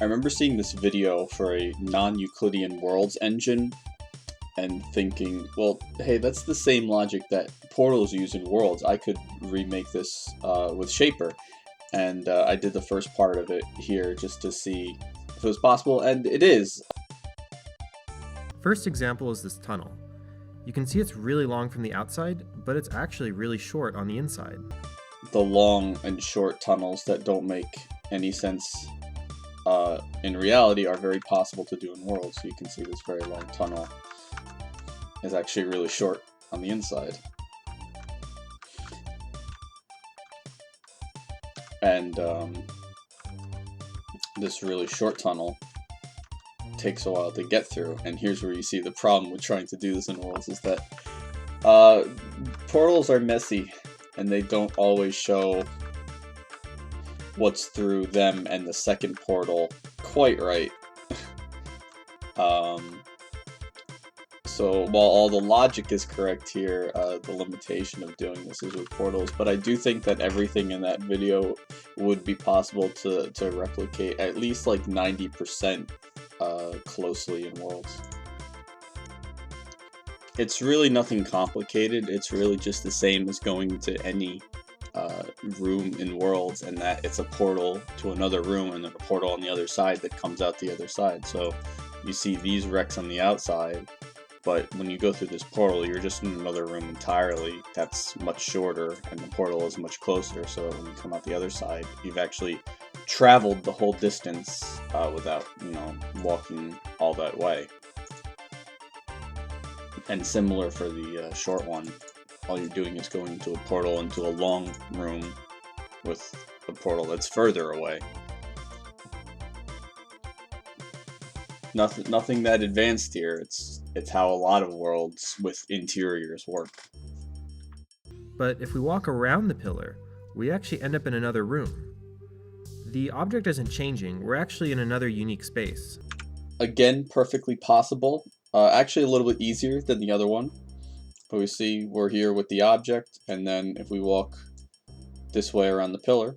I remember seeing this video for a non-Euclidean worlds engine and thinking, well, hey, that's the same logic that portals use in worlds. I could remake this with Shaper. And I did the first part of it here just to see if it was possible, and it is. First example is this tunnel. You can see it's really long from the outside, but it's actually really short on the inside. The long and short tunnels that don't make any sense in reality are very possible to do in worlds. So you can see this very long tunnel is actually really short on the inside. And this really short tunnel takes a while to get through, and here's where you see the problem with trying to do this in worlds is that portals are messy and they don't always show what's through them and the second portal quite right. So while all the logic is correct here, the limitation of doing this is with portals, but I do think that everything in that video would be possible to replicate at least like 90% closely in worlds. It's really nothing complicated. It's really just the same as going to any room in worlds, and that it's a portal to another room and then a portal on the other side that comes out the other side. So you see these wrecks on the outside, but when you go through this portal, you're just in another room entirely that's much shorter, and the portal is much closer, so when you come out the other side, you've actually traveled the whole distance without, walking all that way. And similar for the short one, all you're doing is going into a portal into a long room with a portal that's further away. Nothing that advanced here. It's how a lot of worlds with interiors work. But if we walk around the pillar, we actually end up in another room. The object isn't changing, we're actually in another unique space. Again, perfectly possible. Actually a little bit easier than the other one. But we see we're here with the object, and then if we walk this way around the pillar,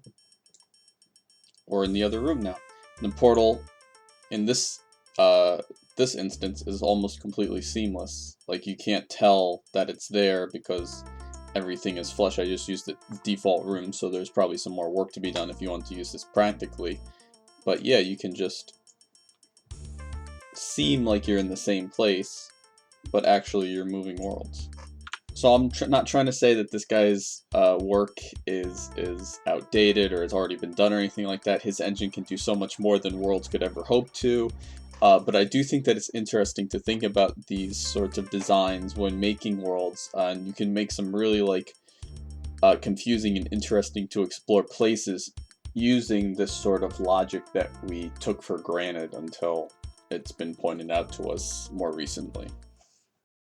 we're in the other room now. The portal in this instance is almost completely seamless. Like, you can't tell that it's there because everything is flush. I just used the default room, so there's probably some more work to be done if you want to use this practically. But yeah, you can just seem like you're in the same place, but actually you're moving worlds. So I'm not trying to say that this guy's work is outdated or has already been done or anything like that. His engine can do so much more than worlds could ever hope to. But I do think that it's interesting to think about these sorts of designs when making worlds, and you can make some really confusing and interesting to explore places using this sort of logic that we took for granted until it's been pointed out to us more recently.